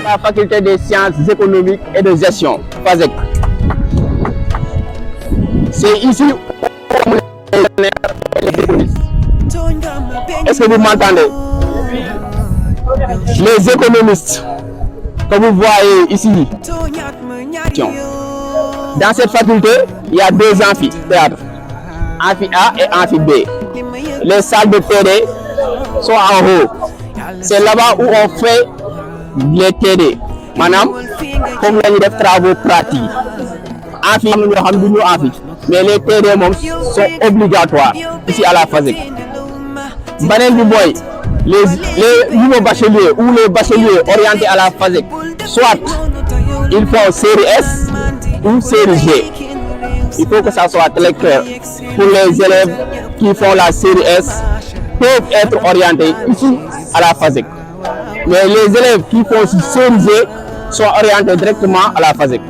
la faculté des sciences économiques et de gestion, FASEC. C'est ici où les économistes. Est-ce que vous m'entendez? Les économistes que vous voyez ici, dans cette faculté, il y a deux amphithéâtres, amphi A et amphi B. Les salles de TD sont en haut. C'est là-bas où on fait les TD. Madame, comme là, il y a des travaux pratiques. Mais les TD sont obligatoires ici à la FASEC. Les nouveaux bacheliers ou les bacheliers orientés à la FASEC, soit ils font série S ou série G. Il faut que ça soit très clair. Pour les élèves qui font la série S, peuvent être orientés ici à la FASEC. Mais les élèves qui font série G sont orientés directement à la FASEC.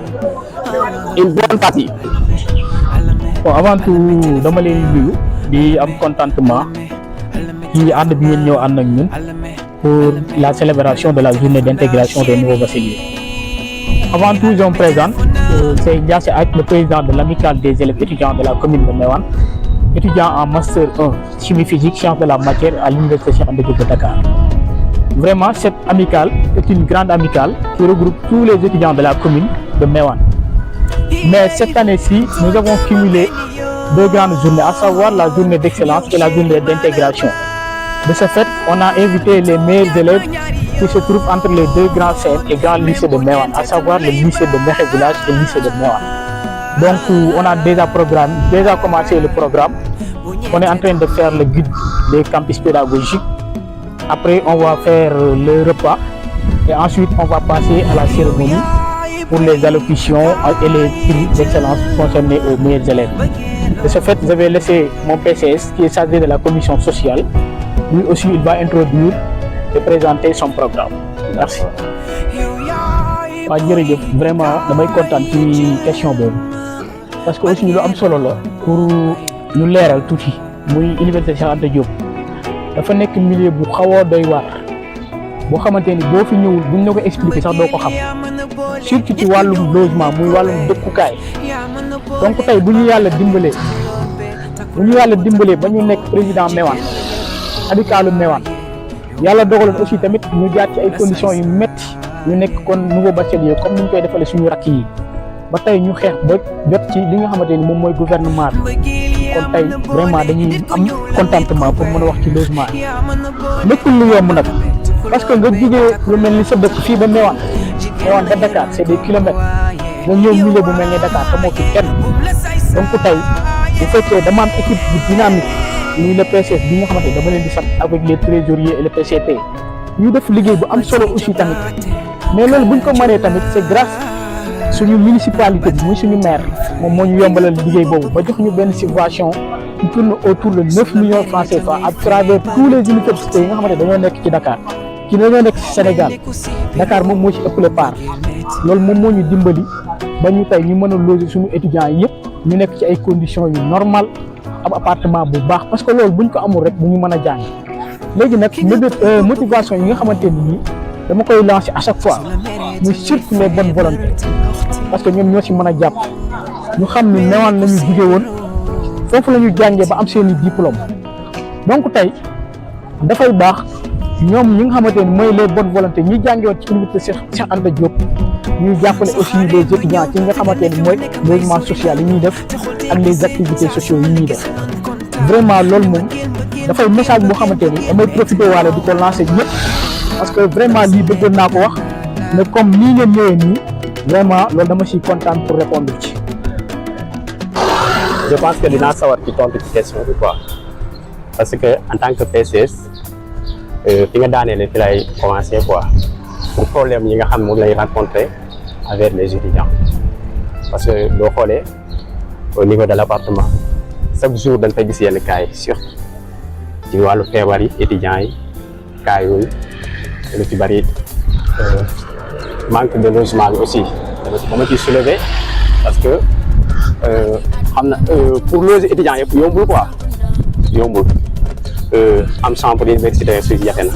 Une bonne partie. Bon, avant tout, dama leen nuyu di am contentement ci ànd bi ngeen ñëw ànd ak ñun pour la célébration de la journée d'intégration des nouveaux bacheliers. Avant tout, je me présente, c'est Ndiassé Ak, le président de l'amicale des élèves étudiants de la commune de Meouane, étudiant en master 1 chimie physique, sciences de la matière à l'université Cheikh Anta Diop de Dakar. Vraiment, cette amicale est une grande amicale qui regroupe tous les étudiants de la commune de Meouane. Mais cette année-ci, nous avons cumulé deux grandes journées, à savoir la journée d'excellence et la journée d'intégration. De ce fait, on a invité les meilleurs élèves qui se trouvent entre les deux grands CM et grands lycées de Meouane, à savoir le lycée de Mekhe Village et le lycée de Meouane. Donc, on a déjà commencé le programme. On est en train de faire le guide des campus pédagogiques. Après, on va faire le repas et ensuite, on va passer à la cérémonie pour les allocutions et les prix d'excellence concernés aux meilleurs élèves. De ce fait, je vais laisser mon PCS qui est chargé de la commission sociale. Lui aussi, il va introduire et présenter son programme. Merci. waaw jërëjëf vraiment damay kontaan ci question boobu parce que aussi lu am solo la pour ñu leeral tuuti muy université Cheikh Anta Diop dafa nekk milieu bu xaw a doy waar boo xamante ni boo fi ñëwul buñ la ko expliquer sax doo ko xam surtout ci wàllum logement muy wàllum dëkkukaay donc tey bu ñu yàlla dimbalee ba ñu nekk président Meouane amicalu Meouane yàlla dogaloon aussi tamit ñu jaar ci ay conditions yu métti ñu nekk kon nouveau bachelier comme ni ñu koy defalee suñu rakk yi ba tey ñu xeex ba jot ci li nga xamante ni moom mooy gouvernement bi kon tey vraiment dañuy am contentement pour mën a wax ci logement yi nekkul lu yomb nag parce que nga jugee lu mel ni sa dëkk fii ba Meouane ba Dakar c'est des kilomètres nga ñëw milieu bu mel ni Dakar te moo fi kenn donc tey bu fekkee dama am équipe bu dynamique muy le PCS bi nga xamante dama leen di sant avec les trésoriers et le PCT ñu def liggéey bu am solo aussi tamit mais loolu buñ ko mënee tamit c'est grâce suñu municipalité bi muy suñu maire moom moo ñu yombalal liggéey boobu ba jox ñu benn subvention qui tourne autour de 9 millions de francs CFA à travers tous les universités yi nga xamante dañoo nekk ci Dakar ci dañoo nekk ci Sénégal Dakar moom moo ci ëpp le part loolu moom moo ñu dimbali ba ñu tey ñu mën a loger suñu étudiants yëpp ñu nekk ci ay conditions yu normales am appartement bu baax parce que loolu buñ ko amul rek bu ñu mën a jàng léegi nag motivation yi nga xamante ni dama koy lancer à chaque fois muy surtout les bonnes volontés parce que ñoom ñoo ci mën a jàpp ñu xam ni Meouane la ñu jugee woon foofu la ñu jàngee ba am seeni diplôme donc tey dafay baax ñoom ñi nga xamante ni mooy les bonnes volontés ñi jàngee woon ci université Cheikh Anta Diop ñuy jàppale aussi les étudiants ci nga xamante ni mooy logement social yi ñuy def ak les activités sociales yi ñuy def vraiment loolu moom dafay message boo xamante ni damay profité waale di ko lancer ñëpp parce que vraiment lii bëggoon naa ko wax mais comme nii ngeen ñëwee nii vraiment loolu dama ciy kontaan pour répondre ci. Je pense que dinaa sawar ci tontu ci question bi quoi parce que en tant que PCS fi nga daaneele fi lay commencer quoi pour problème yi nga xam moom lay rencontrer avec les étudiants parce que doo xoolee au niveau de l'appartement chaque jour dañ fay gis yenn cas yi surtout ci wàllu feebar yi étudiants yi cas yooyu lu ci bari manque de logement bi aussi dama ciy soulever parce que xam na pour loger étudiants yëpp yombul quoi yombul am chambre universitaire su jafe na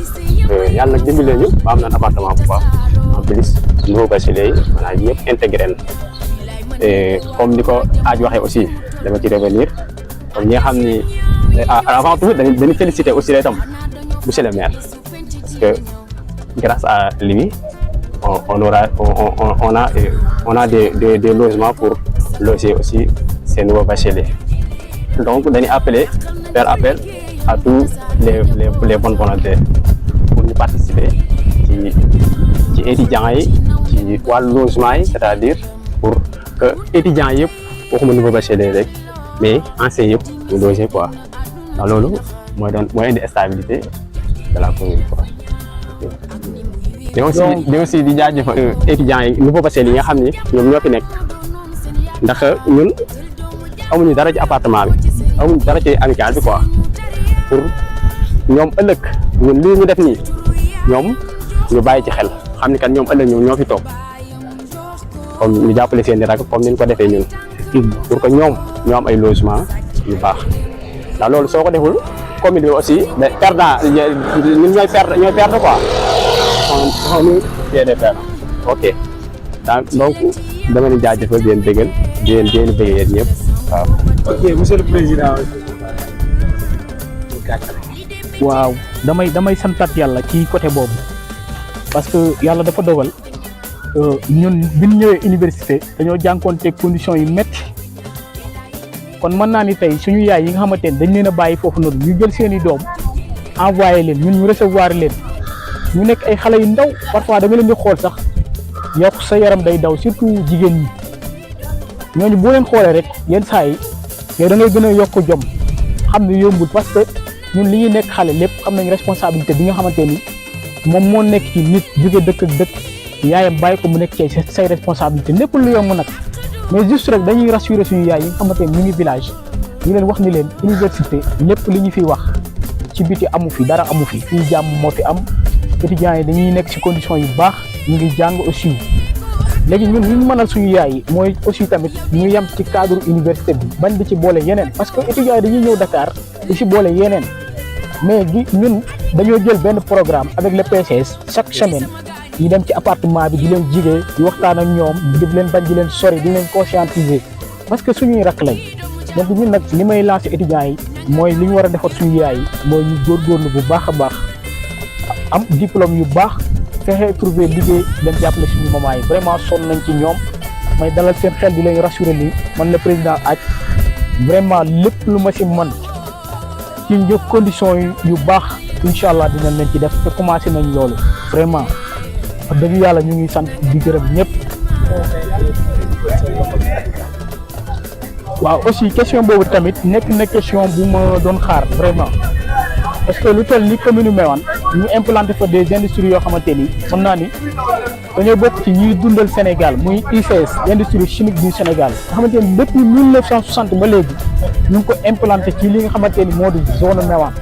yàlla nag dimbali ñu ba am na appartement bu baax en plus nouveau bachelier maanaam ñëpp intégré na comme ni ko aaj waxee aussi dama ci revenir comme ñi nga xam ni avant tout dañuy féliciter aussi itam monsieur le maire parce que grâce à lui on a des logements pour loger aussi ces nouveaux bacheliers. Donc dañuy faire appel à tous les bonnes volontés pour ñu participer ci étudiants yi ci wàllu logement yi, c'est-à-dire pour que étudiants yëpp waxuma nouveau bachelier rek mais anciens yëpp ñu loger quoi. ndax loolu mooy indi stabilité de la commune quoi. mais aussi di jaajëfal étudiants yi nouveau bachelier yi nga xam ni ñoom ñoo fi nekk ndax ñun amuñu dara ci appartement bi amuñu dara ci amical bi quoi pour ñoom ëllëg ñun lii ñu def nii ñoom ñu bàyyi ci xel xam ni kat ñoom ëllëg ñoom ñoo fi toog comme ñu jàppale seen i rak comme ni ñu ko defee ñun pour que ñoom ñoo am ay logement yu baax ndax loolu soo ko deful commune bi aussi perdant ñun ñooy perdre quoi on nous vient de perdre ok donc dama leen jaajëfal di leen bégal di leen bégal yéen ñëpp waaw. ok monsieur le président. waaw damay santat yàlla ci côté boobu parce que yàlla dafa dogal ñun bi ñu ñëwee université dañoo jànkoonteeg conditions yu métti kon mën naa ni tey suñu yaay yi nga xamante ne dañ leen a bàyyi foofu noonu ñu jël seen i doom envoyé leen ñun ñu recevoir leen ñu nekk ay xale yu ndaw parfois da nga leen di xool sax yokk sa yaram day daw surtout jigéen ñi ñooñu boo leen xoolee rek yenn saa yi yow da ngay gën a yokk jom xam ne yombul parce que ñun li ñuy nekk xale lépp xam nañ responsabilité bi nga xamante ni moom moo nekk ci nit jóge dëkk ak dëkk yaayam bàyyi ko mu nekk ci say responsabilité lépp lu yomb nag mais juste rek dañuy rassurer suñu yaay yi nga xamante ni ñu ngi village ñu leen wax ni leen université lépp li ñu fiy wax ci biti amu fi dara amu fi fii jàmm moo fi am étudiants yi dañuy nekk ci conditions yu baax ñu ngi jàng aussi léegi ñun li ñu mënal suñu yaay yi mooy aussi tamit ñu yem ci cadre université bi bañ di ci boole yeneen parce que étudiants yi dañuy ñëw Dakar di ci boole yeneen mais ñun dañoo jël benn programme avec le PCS chaque semaine ñu dem ci appartement bi di leen jigee di waxtaan ak ñoom di leen bañ di leen sori di leen conscientiser parce que suñuy rakk lañ donc ñun nag li may lancer étudiants yi mooy li ñu war a defar suñu yaay yi mooy ñu góorgóorlu bu baax a baax am diplôme yu baax fexe trouver liggéey dem jàppale suñu maman yi vraiment sonn nañ ci ñoom may dalal seen xel di leen rassurer ni man le président Ath vraiment lépp lu ma si mën ci njëkk condition yu baax incha allah dinañ leen ci def te commencé nañ loolu vraiment wax dëgg yàlla ñu ngi sant di gërëm ñëpp. waaw aussi question boobu tamit nekk na question bu ma doon xaar vraiment parce que lu toll ni commune Meouane ñu implanté fa des industries yoo xamante ni mën naa ni dañoo bokk ci ñuy dundal Sénégal muy ICS industrie chimique du Sénégal nga xamante ni depuis 1960 ba léegi ñu ngi ko implanté ci li nga xamante ni moo di zone Meouane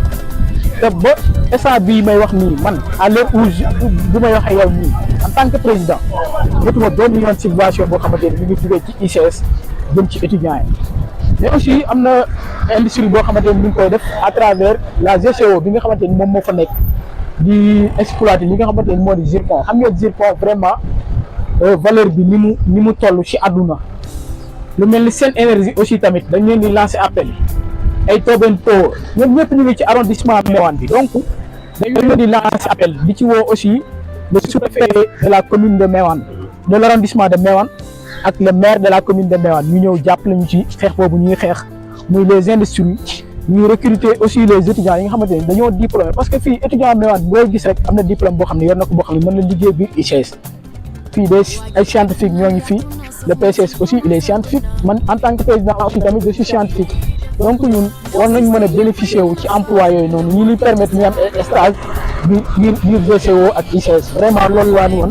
te ba instant bii may wax nii man à l'heure où bu may waxee yow nii en tant que président jotuma benn yoon subvention boo xamante ni ñu ngi jugee ci ICS jëm ci étudiants yi mais aussi am na industrie boo xamante ni ñu ngi koy def à travers la GCO bi nga xamante ni moom moo fa nekk di exploiter li nga xamante ni moo di zircon xam ngeen zircon vraiment valeur bi ni mu toll ci àdduna lu mel ni seen énergie aussi tamit dañ leen di lancer appel ay Tobène Po ñoom ñëpp ñu ngi ci arrondissement Meouane bi donc dañ leen di lancer appel di ci woo aussi le sous-préfet de la commune de Meouane de l'arrondissement de Meouane ak le maire de la commune de Meouane ñu ñëw jàppale ñu ci xeex boobu ñuy xeex muy les industries ñuy recruter aussi les étudiants yi nga xamante ne dañoo diplômé parce que fii étudiant Meouane booy gis rek am na diplôme boo xam ne yor na ko boo xam ne mën na liggéey biir ICS fii ay scientifique ñoo ngi fii le PCS aussi il est scientifique man en tant que président aussi tamit je suis scientifique donc ñun war nañ mën a bénéficier wu ci emploi yooyu noonu ñu li permettre ñu am stage biir GCO ak ICS vraiment loolu laa ni woon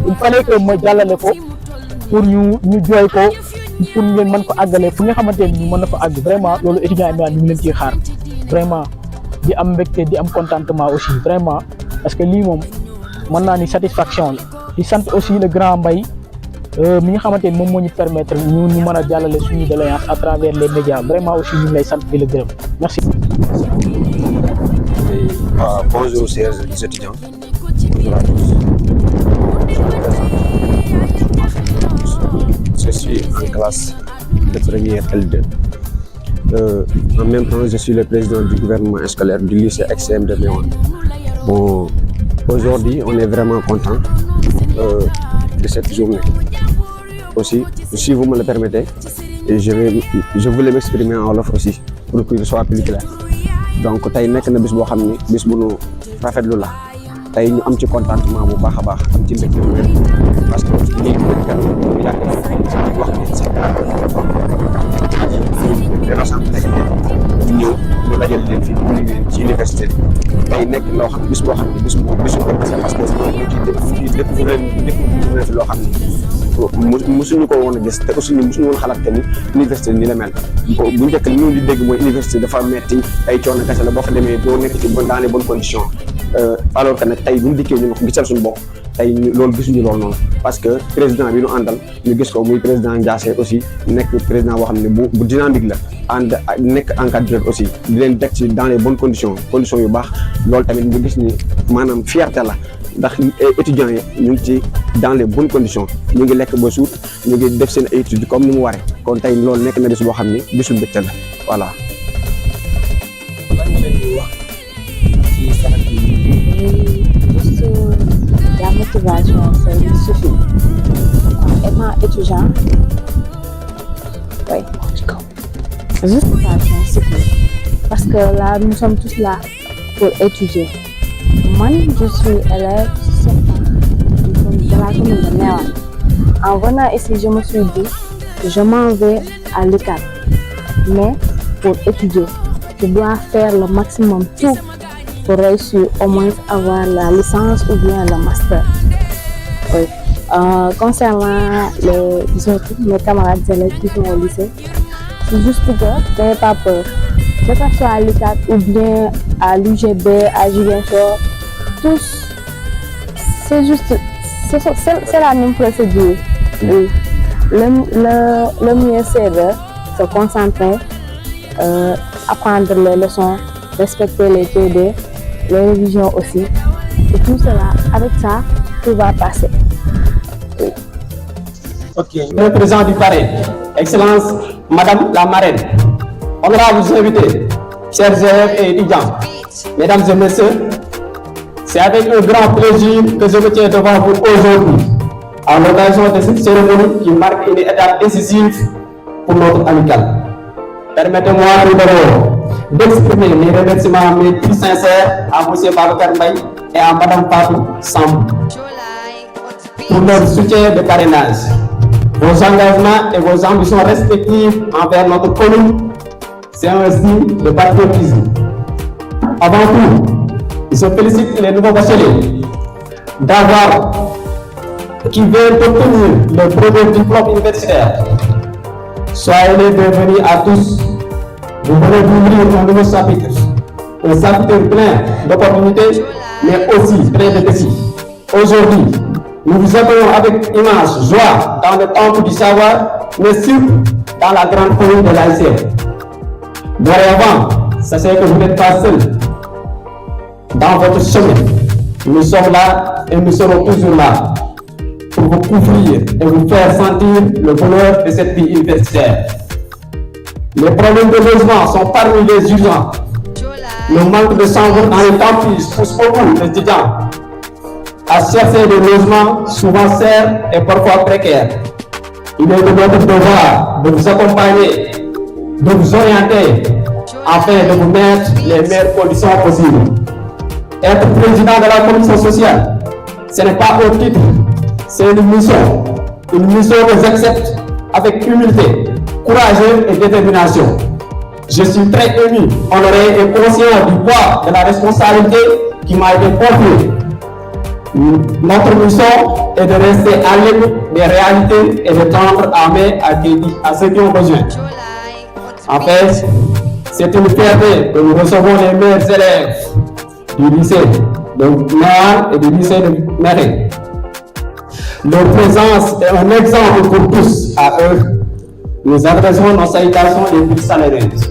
il fallait que ma jàllale ko pour ñu jooy ko pour ngeen mën ko àggale fu nga xamante ni ñu mën na fa àgg vraiment loolu étudiants yi ñu ngi leen ciy xaar vraiment di am mbégte di am contentement aussi vraiment parce que lii moom mën naa ni satisfaction la di sant aussi le grand Mbaye mi nga xamante ni moom moo ñu permettre ñu mën a jàllale suñu doléance à travers les médias vraiment aussi ñu ngi lay sant di la gërëm merci. Bonjour chers étudiants. Bonjour à tous. Je suis en classe de première L2. En même temps, je suis le président du gouvernement scolaire du lycée XCM de Méouane. Bon, aujourd'hui, on est vraiment content de cette journée. Aussi, si vous me le permettez, je voulais m'exprimer en wolof aussi pour qu'il soit plus clair. Donc, tey nekk na bis boo xam ni bis bu nu rafetlu la tey ñu am ci contentement bu baax a baax am ci mbégte bu wér parce que lii kan yàgg wax ni sax de rassemblé ñu ñëw ñu dajal leen fii ci université tey nekk loo xam bis boo xam ne bisu c'est parce que ñu ci lépp fi loo xam ni musuñu ko woon a gis te aussi musuñu woon xalaat que ni université ni la mel bu njëkk li ñu di dégg mooy université dafa metti ay coono kese la boo fa demee doo nekk ci dans les bonnes conditions alors que nag tey bu ñu dikkee ñu ko gisal suñu bopp tey loolu gisuñu loolu noonu parce que président bi ñu àndal ñu gis ko muy président Ndiassé aussi nekk président boo xam ne bu dynamique la ànd nekk encadreur aussi di leen teg ci dans les bonnes conditions yu baax loolu tamit ñu gis ni maanaam fierté la ndax étudiants yi ñu ngi ci dans les bonnes conditions ñu ngi lekk ba suur ñu ngi def seen études comme ni mu waree kon tey loolu nekk na bis boo xam ni bisu mbégte la voilà. Juste la motivation, ça suffit. Étant étudiant, oui, juste motivation suffit. Parce que là, nous sommes tous là pour étudier. Moi, je suis élève de la commune de Méouane. En venant ici, je me suis dit que je m'en vais à l'UCAD. Mais pour étudier, je dois faire le maximum tout pour réussir au moins avoir la licence ou bien le master. Oui. Concernant mes camarades élèves qui sont au lycée, c'est juste que n'ayez pas peur. Que ce soit à l'UCAD ou bien à l'UGB, à Ziguinchor, tous, c'est la même procédure. Oui. Le mieux c'est de se concentrer, apprendre les leçons, respecter les TD, les révisions aussi. Et tout cela, avec ça, tout va passer. Oui. Ok. Le président du Parrain, Excellence Madame la Marraine, honorables invités, chers élèves et étudiants, mesdames et messieurs, c'est avec un grand plaisir que je me tiens devant vous aujourd'hui, à l'occasion de cette cérémonie qui marque une étape décisive pour notre amicale. Permettez-moi tout d'abord d'exprimer mes remerciements mes plus sincères à M. Babacar Mbaye et à Mme Fatou Samb pour leur soutien de parrainage, vos engagements et vos ambitions respectives envers notre commune. C'est un signe de patriotisme. Avant tout, je félicite les nouveaux bacheliers qui viennent d'obtenir le premier diplôme universitaire. Soyez les bienvenus à tous. Vous venez d'ouvrir un nouveau chapitre. Un chapitre plein d'opportunités, mais aussi plein de défis. Aujourd'hui, nous vous accueillons avec immense joie dans le temple du savoir, mais surtout dans la grande famille de l'AICF. Dorénavant, sachez que vous n'êtes pas seul dans votre chemin. Nous sommes là et nous serons toujours là pour vous couvrir et vous faire sentir le bonheur de cette vie universitaire. Les problèmes de logement sont parmi les urgents. Le manque de chambre dans les campus pousse beaucoup d'étudiants à chercher des logements souvent chers et parfois précaires. Il est de notre devoir de vous accompagner, de vous orienter afin de vous mettre les meilleures conditions possibles. Être président de la commission sociale, ce n'est pas un titre, c'est une mission que j'accepte avec humilité, courage et détermination. Je suis très ému, honoré et conscient du poids de la responsabilité qui m'a été confiée. Notre mission est de rester à l'écoute des réalités et de tendre à main à ceux qui ont besoin. En fait, c'est une fierté que nous recevons les meilleurs élèves du lycée de Méouane et du lycée de Méré. Leur présence est un exemple pour tous. À eux, nous adressons nos salutations les plus chaleureuses.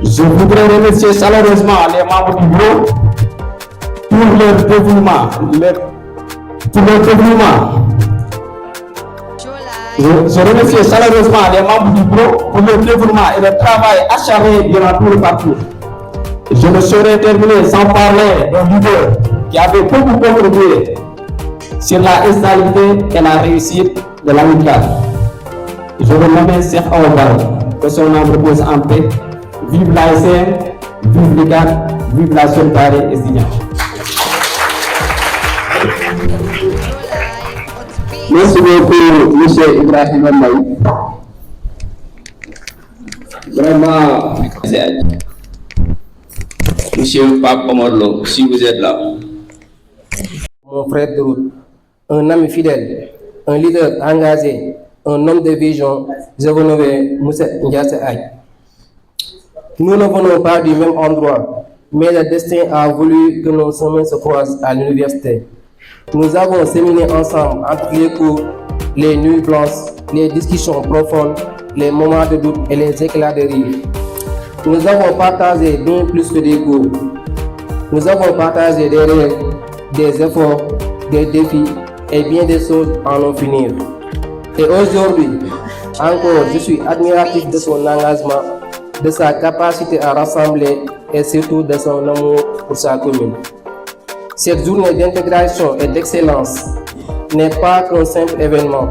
Je voudrais remercier chaleureusement les membres du bureau pour leur dévouement, leur pour leur dévouement. Je remercie chaleureusement les membres du bureau pour leur dévouement et leur travail acharné durant tout le parcours. Je ne saurais terminer sans parler d'un leader qui avait beaucoup contribué sur la stabilité et la réussite de l'amicale. Je veux nommer Cheikh Awa Baldé, que son âme repose en paix. Vive l'ASM, vive l'ICAD, vive la solidarité estudiante. Merci beaucoup, M. Ibrahim Mbaye. Vraiment, Monsieur Pape Omar Lo, si vous êtes là. Mon frère de route, un ami fidèle, un leader engagé, un homme de vision, je vous nomme Moussa Ndiasse Aye. Nous ne venons pas du même endroit, mais le destin a voulu que nos chemins se croisent à l'université. Nous avons séminé ensemble entre les cours, les nuits blanches, les discussions profondes, les moments de doute et les éclats de rire. Nous avons partagé bien plus que des cours. Nous avons partagé des rêves, des efforts, des défis et bien des choses à en finir. Et aujourd'hui, encore, je suis admiratif de son engagement, de sa capacité à rassembler et surtout de son amour pour sa commune. Cette journée d'intégration et d'excellence n'est pas qu'un simple événement,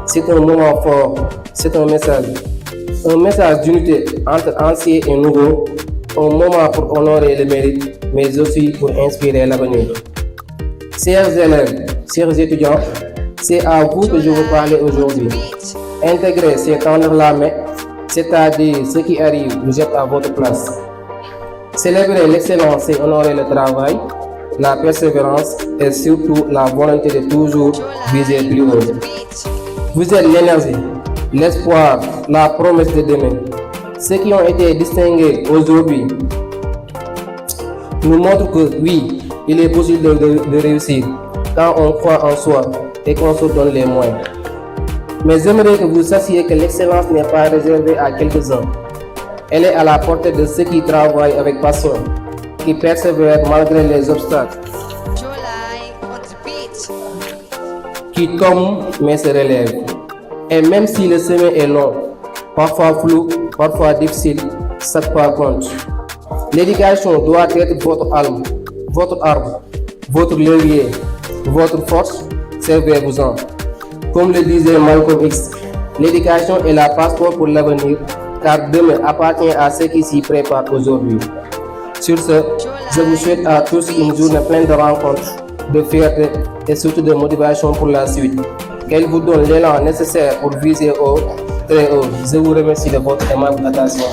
c'est un moment fort, c'est un message d'unité entre anciens et nouveaux, un moment pour honorer le mérite, mais aussi pour inspirer l'avenir. Chers élèves, chers étudiants, c'est à vous que je veux parler aujourd'hui. Intégrer, c'est tendre la main, c'est-à-dire ce qui arrive, vous êtes à votre place. Célébrer l'excellence, c'est honorer le travail, la persévérance et surtout la volonté de toujours viser plus haut. Vous êtes l'énergie, l'espoir, la promesse de demain. Ceux qui ont été distingués aujourd'hui nous montrent que oui, il est possible de réussir quand on croit en soi et qu'on se donne les moyens. Mais j'aimerais que vous sachiez que l'excellence n'est pas réservée à quelques-uns. Elle est à la portée de ceux qui travaillent avec passion, qui persévèrent malgré les obstacles, qui tombent mais se relèvent. Et même si le chemin est long, parfois flou, parfois difficile, chaque pas compte. L'éducation doit être votre arme, votre levier, votre force, servez-vous-en. Comme le disait Malcolm X, l'éducation est la passeport pour l'avenir, car demain appartient à ceux qui s'y préparent aujourd'hui. Sur ce, je vous souhaite à tous une journée pleine de rencontres, de fierté et surtout de motivation pour la suite. Qu'elle vous donne l'élan nécessaire pour viser haut, très haut. Je vous remercie de votre aimable attention.